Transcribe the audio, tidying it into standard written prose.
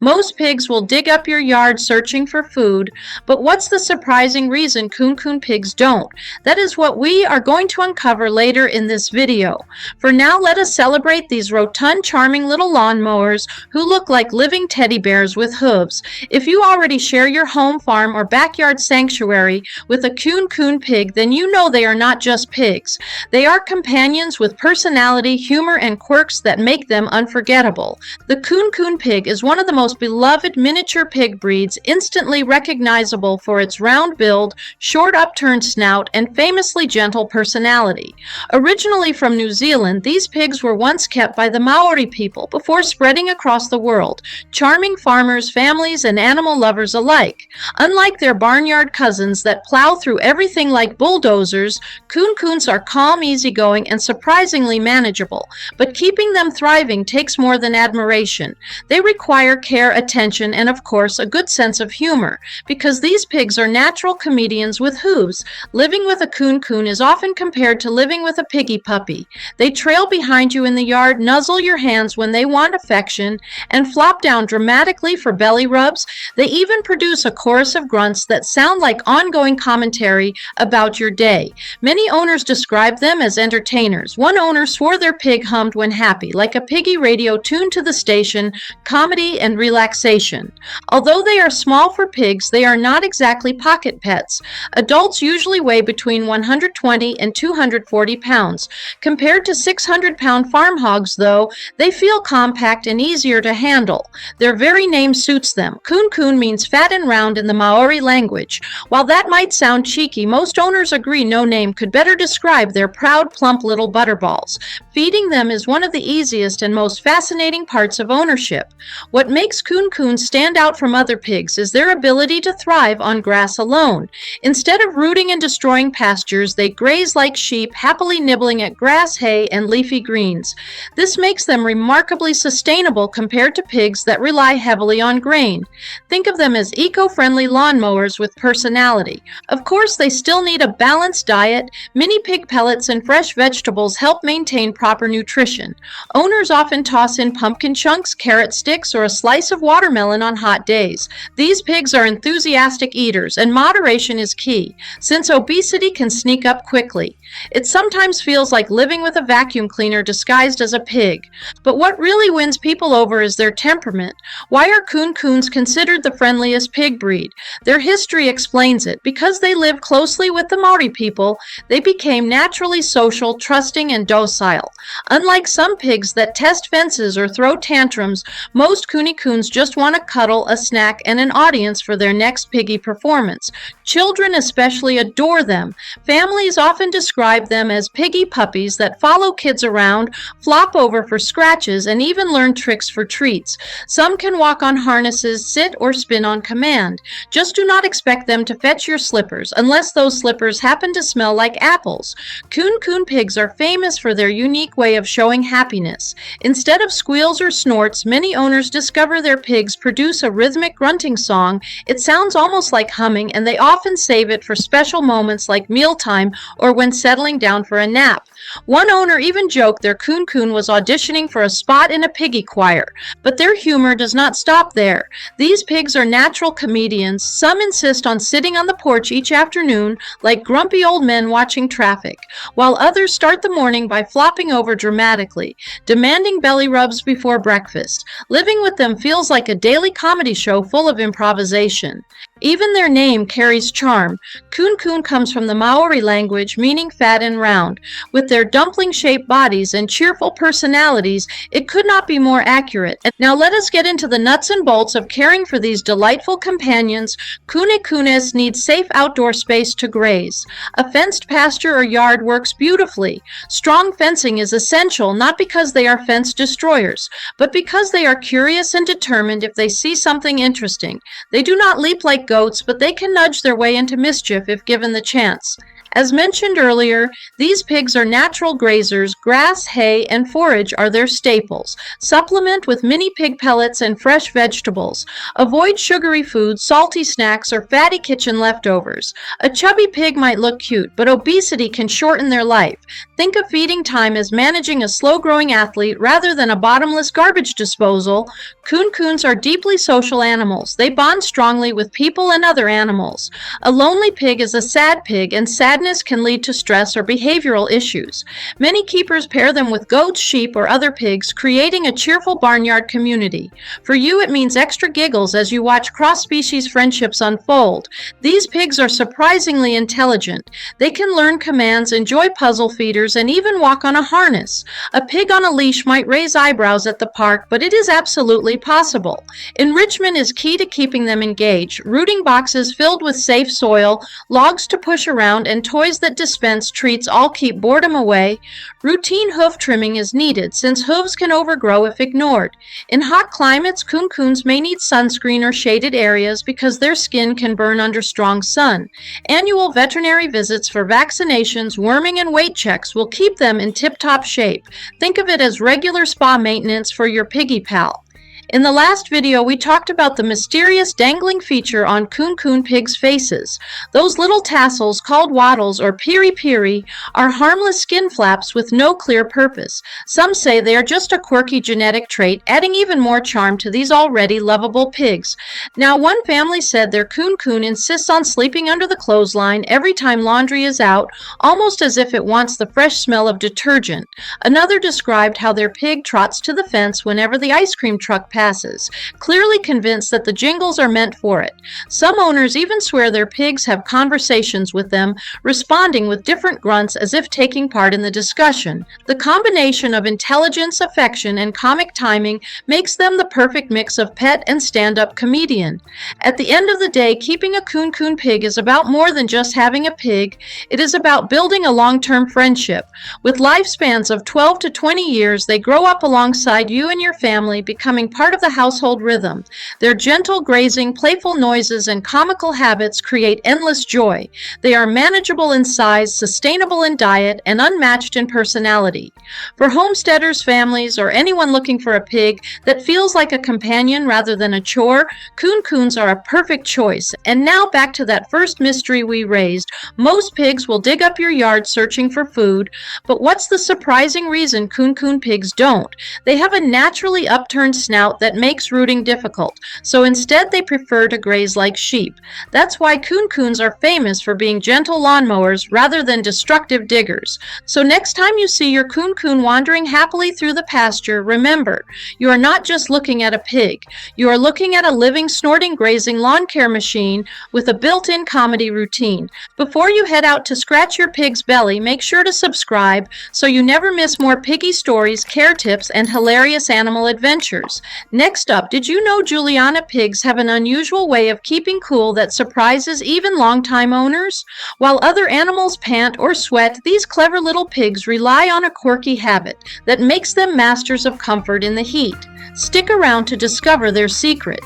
Most pigs will dig up your yard searching for food, but what's the surprising reason Kune Kune pigs don't? That is what we are going to uncover later in this video. For now, let us celebrate these rotund, charming little lawnmowers who look like living teddy bears with hooves. If you already share your home, farm, or backyard sanctuary with a Kune Kune pig, then you know they are not just pigs. They are companions with personality, humor, and quirks that make them unforgettable. The Kune Kune pig is one of the most beloved miniature pig breeds, instantly recognizable for its round build, short upturned snout, and famously gentle personality. Originally from New Zealand, these pigs were once kept by the Māori people before spreading across the world, charming farmers, families, and animal lovers alike. Unlike their barnyard cousins that plow through everything like bulldozers, Kune Kunes are calm, easygoing, and surprisingly manageable. But keeping them thriving takes more than admiration. They require care, attention, and of course a good sense of humor, because these pigs are natural comedians with hooves. Living with a Kune Kune is often compared to living with a piggy puppy. They trail behind you in the yard, nuzzle your hands when they want affection, and flop down dramatically for belly rubs. They even produce a chorus of grunts that sound like ongoing commentary about your day. Many owners describe them as entertainers. One owner swore their pig hummed when happy, like a piggy radio tuned to the station, comedy and relaxation. Although they are small for pigs, they are not exactly pocket pets. Adults usually weigh between 120 and 240 pounds. Compared to 600-pound farm hogs, though, they feel compact and easier to handle. Their very name suits them. Kune Kune means fat and round in the Māori language. While that might sound cheeky, most owners agree no name could better describe their proud, plump little butterballs. Feeding them is one of the easiest and most fascinating parts of ownership. What makes Kune Kune stand out from other pigs is their ability to thrive on grass alone. Instead of rooting and destroying pastures, they graze like sheep, happily nibbling at grass, hay, and leafy greens. This makes them remarkably sustainable compared to pigs that rely heavily on grain. Think of them as eco-friendly lawnmowers with personality. Of course, they still need a balanced diet. Mini pig pellets and fresh vegetables help maintain proper nutrition. Owners often toss in pumpkin chunks, carrot sticks, or a slice of watermelon on hot days. These pigs are enthusiastic eaters, and moderation is key, since obesity can sneak up quickly. It sometimes feels like living with a vacuum cleaner disguised as a pig. But what really wins people over is their temperament. Why are Kune Kunes considered the friendliest pig breed? Their history explains it. Because they lived closely with the Māori people, they became naturally social, trusting, and docile. Unlike some pigs that test fences or throw tantrums, most Kune Kunes just want to cuddle, a snack, and an audience for their next piggy performance. Children especially adore them. Families often describe them as piggy puppies that follow kids around, flop over for scratches, and even learn tricks for treats. Some can walk on harnesses, sit or spin on command. Just do not expect them to fetch your slippers, unless those slippers happen to smell like apples. Kune Kune pigs are famous for their unique way of showing happiness. Instead of squeals or snorts, many owners discover their pigs produce a rhythmic grunting song. It sounds almost like humming, and they often save it for special moments like mealtime or when settling down for a nap. One owner even joked their Kune Kune was auditioning for a spot in a piggy choir. But their humor does not stop there. These pigs are natural comedians. Some insist on sitting on the porch each afternoon like grumpy old men watching traffic, while others start the morning by flopping over dramatically, demanding belly rubs before breakfast. Living with them feels like a daily comedy show full of improvisation. Even their name carries charm. Kune Kune comes from the Māori language meaning fat and round. With their dumpling-shaped bodies and cheerful personalities, it could not be more accurate. And now let us get into the nuts and bolts of caring for these delightful companions. Kune Kunes need safe outdoor space to graze. A fenced pasture or yard works beautifully. Strong fencing is essential, not because they are fence destroyers, but because they are curious and determined if they see something interesting. They do not leap like goats, but they can nudge their way into mischief if given the chance. As mentioned earlier, these pigs are natural grazers. Grass, hay, and forage are their staples. Supplement with mini pig pellets and fresh vegetables. Avoid sugary foods, salty snacks, or fatty kitchen leftovers. A chubby pig might look cute, but obesity can shorten their life. Think of feeding time as managing a slow-growing athlete rather than a bottomless garbage disposal. Kune Kunes are deeply social animals. They bond strongly with people and other animals. A lonely pig is a sad pig, and sadness can lead to stress or behavioral issues. Many keepers pair them with goats, sheep, or other pigs, creating a cheerful barnyard community. For you, it means extra giggles as you watch cross-species friendships unfold. These pigs are surprisingly intelligent. They can learn commands, enjoy puzzle feeders, and even walk on a harness. A pig on a leash might raise eyebrows at the park, but it is absolutely possible. Enrichment is key to keeping them engaged. Rooting boxes filled with safe soil, logs to push around, and toys that dispense treats all keep boredom away. Routine hoof trimming is needed, since hooves can overgrow if ignored. In hot climates, Kune Kunes may need sunscreen or shaded areas because their skin can burn under strong sun. Annual veterinary visits for vaccinations, worming, and weight checks will keep them in tip-top shape. Think of it as regular spa maintenance for your piggy pal. In the last video, we talked about the mysterious dangling feature on Kune Kune pigs' faces. Those little tassels, called wattles or piri-piri, are harmless skin flaps with no clear purpose. Some say they are just a quirky genetic trait, adding even more charm to these already lovable pigs. Now, one family said their Kune Kune insists on sleeping under the clothesline every time laundry is out, almost as if it wants the fresh smell of detergent. Another described how their pig trots to the fence whenever the ice cream truck passes, clearly convinced that the jingles are meant for it. Some owners even swear their pigs have conversations with them, responding with different grunts as if taking part in the discussion. The combination of intelligence, affection, and comic timing makes them the perfect mix of pet and stand-up comedian. At the end of the day, keeping a Kune Kune pig is about more than just having a pig. It is about building a long-term friendship. With lifespans of 12 to 20 years, they grow up alongside you and your family, becoming part of the household rhythm. Their gentle grazing, playful noises, and comical habits create endless joy. They are manageable in size, sustainable in diet, and unmatched in personality. For homesteaders, families, or anyone looking for a pig that feels like a companion rather than a chore, Kune Kunes are a perfect choice. And now back to that first mystery we raised. Most pigs will dig up your yard searching for food, but what's the surprising reason Kune Kune pigs don't? They have a naturally upturned snout that makes rooting difficult, so instead they prefer to graze like sheep. That's why Kune Kunes are famous for being gentle lawnmowers rather than destructive diggers. So next time you see your Kune Kune wandering happily through the pasture, remember, you are not just looking at a pig. You are looking at a living, snorting, grazing lawn care machine with a built-in comedy routine. Before you head out to scratch your pig's belly, make sure to subscribe so you never miss more piggy stories, care tips, and hilarious animal adventures. Next up, did you know Juliana pigs have an unusual way of keeping cool that surprises even longtime owners? While other animals pant or sweat, these clever little pigs rely on a quirky habit that makes them masters of comfort in the heat. Stick around to discover their secret.